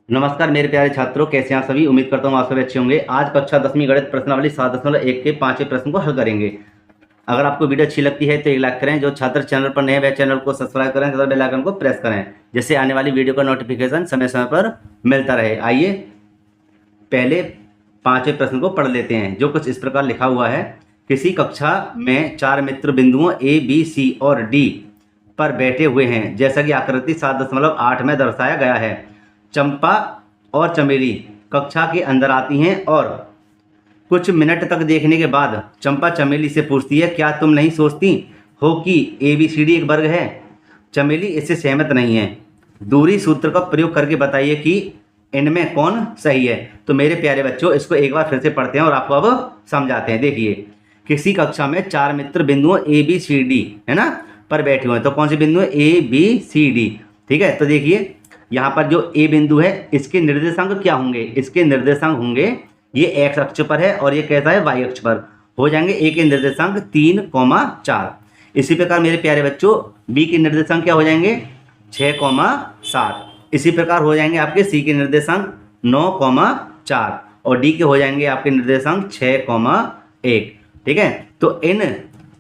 नमस्कार मेरे प्यारे छात्रों, कैसे हैं आप सभी। उम्मीद करता हूँ आप सभी अच्छे होंगे। आज कक्षा 10वीं गणित प्रश्नावली 7.1 के 5वें प्रश्न को हल करेंगे। अगर आपको वीडियो अच्छी लगती है तो एक लाइक करें। जो छात्र चैनल पर नए हैं वह चैनल को सब्सक्राइब करें तथा बेल आइकन को प्रेस करें, जिससे आने वाली वीडियो का नोटिफिकेशन समय समय पर मिलता रहे। आइए पहले 5वें प्रश्न को पढ़ लेते हैं, जो कुछ इस प्रकार लिखा हुआ है। किसी कक्षा में 4 मित्र बिंदुओं ए, बी, सी और डी पर बैठे हुए हैं, जैसा कि आकृति 7.8 में दर्शाया गया है। चंपा और चमेली कक्षा के अंदर आती हैं और कुछ मिनट तक देखने के बाद चंपा चमेली से पूछती है, क्या तुम नहीं सोचती हो कि ABCD एक वर्ग है। चमेली इससे सहमत नहीं है। दूरी सूत्र का प्रयोग करके बताइए कि इनमें कौन सही है। तो मेरे प्यारे बच्चों, इसको एक बार फिर से पढ़ते हैं और आपको अब समझाते हैं। देखिए, किसी कक्षा में 4 मित्र बिंदुओं ABCD है ना पर बैठे हुए हैं। तो कौन से बिंदु है? ABCD। ठीक है, तो देखिए यहाँ पर जो ए बिंदु है, इसके निर्देशांक क्या होंगे? इसके निर्देशांक होंगे, ये एक्स अक्ष पर है और ये कैसा है? वाई अक्ष पर। हो जाएंगे ए के निर्देशांक 3,4। इसी प्रकार मेरे प्यारे बच्चों, बी के निर्देशांक क्या हो जाएंगे? 6,7। इसी प्रकार हो जाएंगे आपके सी के निर्देशांक 9,4 और डी के हो जाएंगे आपके निर्देशांक 6,1। ठीक है, तो इन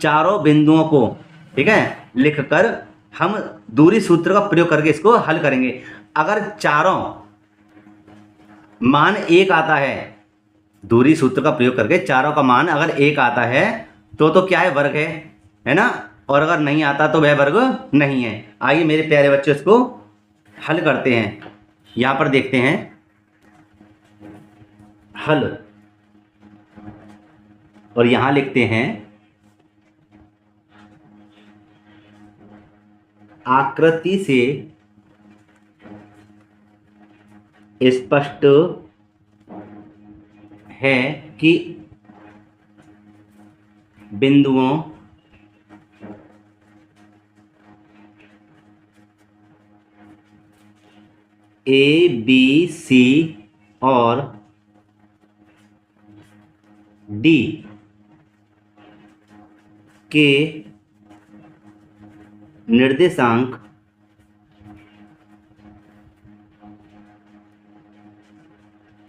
चारों बिंदुओं को, ठीक है, लिखकर हम दूरी सूत्र का प्रयोग करके इसको हल करेंगे। अगर चारों मान एक आता है, दूरी सूत्र का प्रयोग करके चारों का मान अगर एक आता है तो क्या है? वर्ग है ना। और अगर नहीं आता तो वह वर्ग नहीं है। आइए मेरे प्यारे बच्चों, इसको हल करते हैं। यहां पर देखते हैं हल, और यहां लिखते हैं आकृति से स्पष्ट है कि बिंदुओं ए, बी, सी और डी के निर्देशांक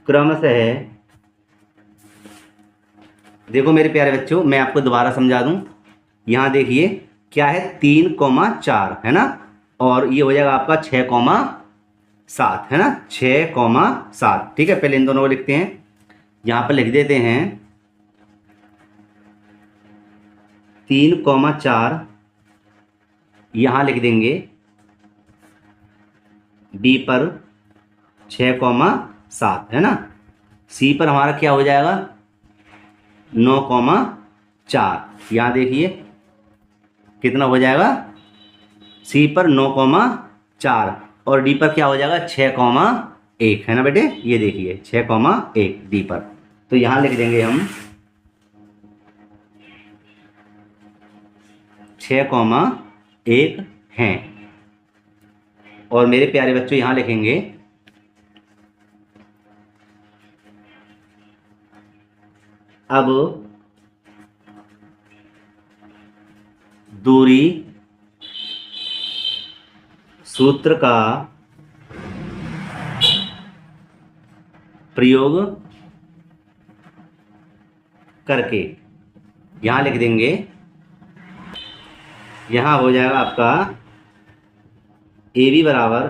क्रमशः, देखो मेरे प्यारे बच्चों, मैं आपको दोबारा समझा दूं। यहां देखिए क्या है? 3,4 है ना, और ये हो जाएगा आपका 6,7 है ना, 6,7। ठीक है, पहले इन दोनों को लिखते हैं। यहां पर लिख देते हैं 3,4, यहां लिख देंगे बी पर 6,7 है ना। सी पर हमारा क्या हो जाएगा? 9,4। यहाँ देखिए कितना हो जाएगा? सी पर 9,4 और डी पर क्या हो जाएगा? 6,1 है ना बेटे। ये देखिए 6,1 डी पर। तो यहाँ लिख देंगे हम 6,1 हैं। और मेरे प्यारे बच्चों यहाँ लिखेंगे अब दूरी सूत्र का प्रयोग करके यहाँ लिख देंगे, यहाँ हो जाएगा आपका ए बी बराबर,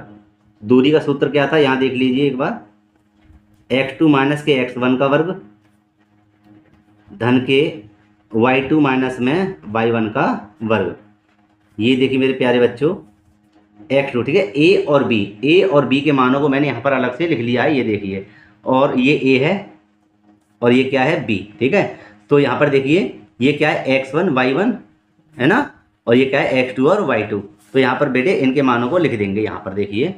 दूरी का सूत्र क्या था? यहाँ देख लीजिए एक बार, x2 माइनस के x1 का वर्ग धन के y2 माइनस में y1 का वर्ग। ये देखिए मेरे प्यारे बच्चों x2, ठीक है। ए और बी के मानों को मैंने यहाँ पर अलग से लिख लिया है, ये देखिए। और ये a है और ये क्या है? b। ठीक है, तो यहाँ पर देखिए ये क्या है? x1 y1 है ना, और ये क्या है? x2 और y2। तो यहाँ पर बेटे इनके मानों को लिख देंगे। यहाँ पर देखिए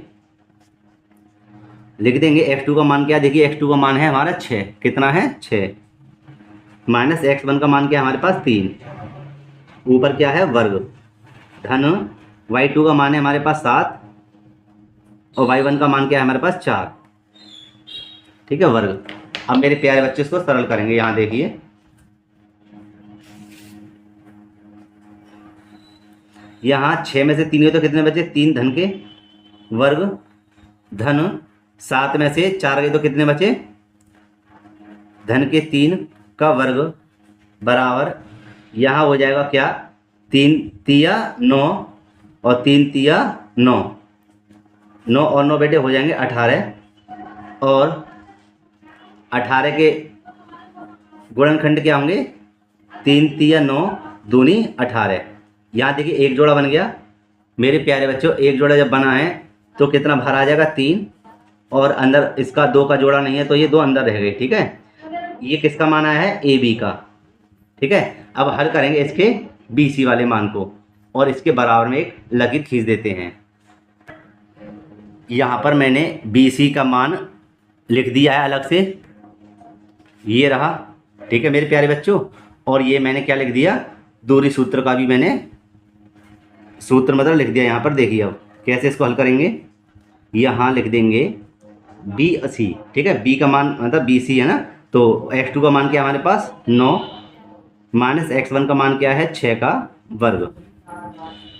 लिख देंगे x2 का मान क्या? देखिए x2 का मान है हमारा 6। कितना है? 6 माइनस x1 का मान क्या है हमारे पास? 3। ऊपर क्या है? वर्ग धन y2 का मान है हमारे पास 7 और y1 का मान क्या है हमारे पास? 4। ठीक है, वर्ग। अब मेरे प्यारे बच्चे इसको सरल करेंगे। यहाँ देखिए यहाँ 6 में से 3 हुए तो कितने बचे? 3 धन के वर्ग धन 7 में से 4 गए तो कितने बचे, धन के 3 का वर्ग बराबर, यहाँ हो जाएगा क्या, 3 तिया 9 और 3 तिया 9, 9 और 9 बेटे हो जाएंगे 18, और 18 के गुणनखंड क्या होंगे, 3 तिया 9 दूनी 18। यहाँ देखिए एक जोड़ा बन गया मेरे प्यारे बच्चों, एक जोड़ा जब बना है तो कितना बाहर आ जाएगा 3, और अंदर इसका 2 का जोड़ा नहीं है तो ये 2 अंदर रह गए। ठीक है, ये किसका मान आया है, ए बी का। ठीक है, अब हल करेंगे इसके बी सी वाले मान को, और इसके बराबर में एक लकीर खींच देते हैं। यहाँ पर मैंने बी सी का मान लिख दिया है अलग से, ये रहा। ठीक है मेरे प्यारे बच्चों, और ये मैंने क्या लिख दिया, दूरी सूत्र का भी मैंने सूत्र मतलब लिख दिया यहाँ पर। देखिए अब कैसे इसको हल करेंगे, यहाँ लिख देंगे बी सी। ठीक है, बी का मान मतलब बी सी है ना, तो x2 का मान क्या है हमारे पास 9, माइनस x1 का मान क्या है 6 का वर्ग,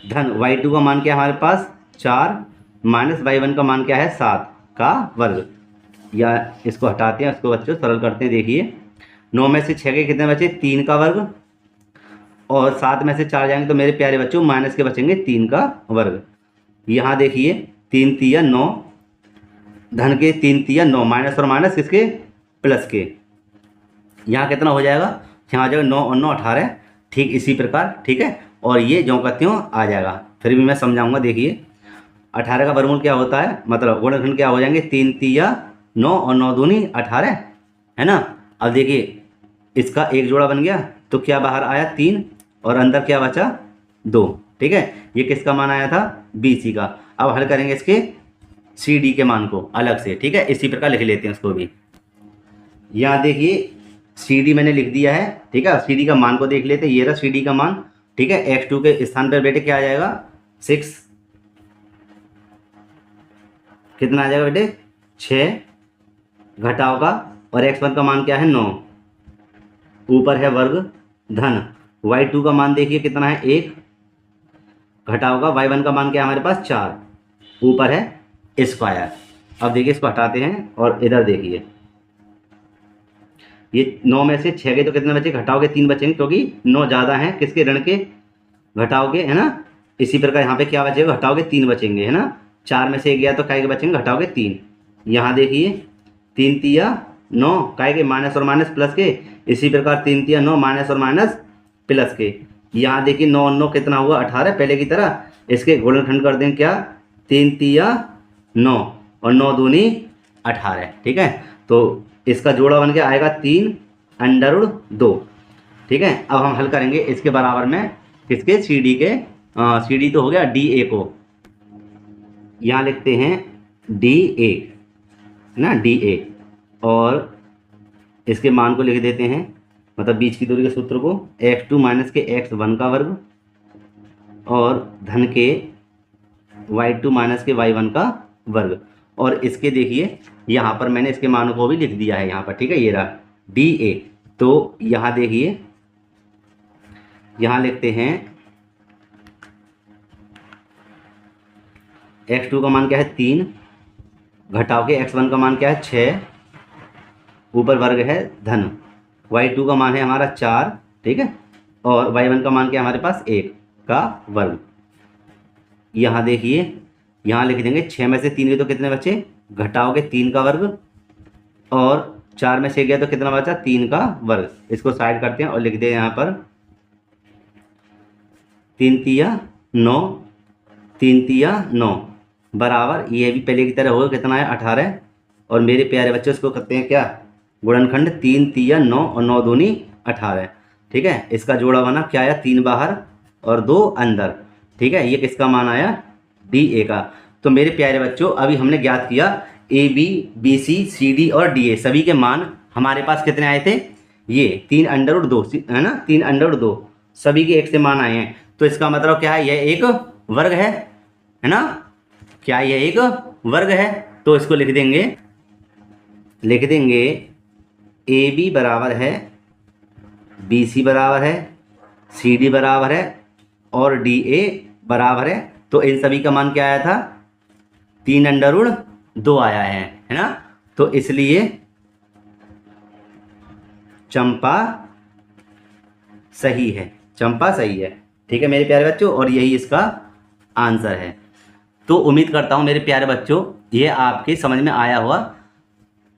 धन y2 का मान क्या है हमारे पास 4, माइनस y1 का मान क्या है 7 का वर्ग। या इसको हटाते हैं, इसको बच्चों सरल करते हैं। देखिए 9 में से 6 के कितने बचे, 3 का वर्ग, और 7 में से 4 जाएंगे तो मेरे प्यारे बच्चों माइनस के बचेंगे 3 का वर्ग। यहाँ देखिए 3 तिया 9, धन के 3 तिया 9, माइनस और माइनस किसके, प्लस के। यहाँ कितना हो जाएगा, यहाँ आ जाएगा 9 और 9 18। ठीक इसी प्रकार, ठीक है, और ये ज्यों का त्यों आ जाएगा, फिर भी मैं समझाऊंगा। देखिए 18 का वर्गमूल क्या होता है, मतलब गुणनखंड क्या हो जाएंगे, 3 तिया 9 और 9 दूनी 18, है ना। अब देखिए इसका एक जोड़ा बन गया तो क्या बाहर आया 3, और अंदर क्या बचा 2। ठीक है, ये किसका मान आया था, बी सी का। अब हल करेंगे इसके सी डी के मान को अलग से। ठीक है, इसी प्रकार लिख लेते हैं उसको भी। यहाँ देखिए सी डी मैंने लिख दिया है। ठीक है, सी डी का मान को देख लेते हैं, ये रहा सी डी का मान। ठीक है, x2 के स्थान पर बेटे क्या आ जाएगा 6, कितना आ जाएगा बेटे 6 घटाव का, और x1 का मान क्या है 9, ऊपर है वर्ग, धन y2 का मान देखिए कितना है 1 घटाव का, y1 का मान क्या है हमारे पास 4, ऊपर है स्क्वायर। अब देखिए इसको हटाते हैं, और इधर देखिए ये 9 में से 6 गए तो कितने बचे, घटाव के 3 बचेंगे, क्योंकि 9 ज़्यादा हैं किसके, ऋण के, घटाव के, है ना। इसी प्रकार यहाँ पे क्या बचेगा, घटाव के 3 बचेंगे, है ना। 4 में से 1 गया तो काय के बचेंगे, घटाव के 3। यहाँ देखिए 3 तिया 9, काय के माइनस और माइनस प्लस के, इसी प्रकार 3 तिया 9 माइनस और माइनस प्लस के। यहाँ देखिए 9 और 9 कितना हुआ 18, पहले की तरह इसके गुणनखंड कर देंगे क्या, 3 तिया 9 और 9 दूनी 18। ठीक है, तो इसका जोड़ा बन के आएगा 3√2। ठीक है, अब हम हल करेंगे इसके बराबर में किसके, सी डी के, सी डी तो हो गया डी ए को, यहाँ लिखते हैं डी ए ना, डी ए, और इसके मान को लिख देते हैं, मतलब बीच की दूरी के सूत्र को, x2 माइनस के x1 का वर्ग, और धन के y2 माइनस के y1 का वर्ग। और इसके देखिए यहाँ पर मैंने इसके मानों को भी लिख दिया है यहाँ पर। ठीक है, ये रहा डी ए। तो यहाँ देखिए यहाँ लिखते हैं x2 का मान क्या है 3, घटाव के x1 का मान क्या है 6, ऊपर वर्ग है, धन y2 का मान है हमारा 4। ठीक है, और y1 का मान क्या है हमारे पास 1 का वर्ग। यहाँ देखिए यहाँ लिख देंगे 6 में से 3 गए तो कितने बचे, घटाव के 3 का वर्ग, और 4 में से गया तो कितना बचा 3 का वर्ग। इसको साइड करते हैं और लिख दें यहाँ पर 3 तिया 9, 3 तिया 9 बराबर, ये भी पहले की तरह होगा कितना है 18। और मेरे प्यारे बच्चे इसको करते हैं क्या, गुणनखंड 3 तिया 9 और 9 दूनी 18। ठीक है, इसका जोड़ा बना क्या आया 3 बाहर और 2 अंदर। ठीक है, ये किसका मान आया, डी ए का। तो मेरे प्यारे बच्चों अभी हमने ज्ञात किया A B, B C, C D और डी ए सभी के मान हमारे पास कितने आए थे, ये 3√2 है ना, 3√2 सभी के एक से मान आए हैं। तो इसका मतलब क्या है, यह एक वर्ग है ना, क्या यह एक वर्ग है। तो इसको लिख देंगे ए बी बराबर है, बी सी बराबर है, सी डी बराबर है, और डी ए बराबर है। तो इन सभी का मान क्या आया था 3√2। 2 आया है ना। तो इसलिए चंपा सही है, चंपा सही है। ठीक है मेरे प्यारे बच्चों, और यही इसका आंसर है। तो उम्मीद करता हूँ मेरे प्यारे बच्चों ये आपके समझ में आया हुआ।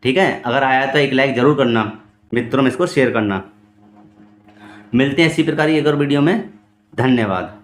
ठीक है, अगर आया तो एक लाइक ज़रूर करना, मित्रों में इसको शेयर करना। मिलते हैं इसी प्रकार की एक और वीडियो में। धन्यवाद।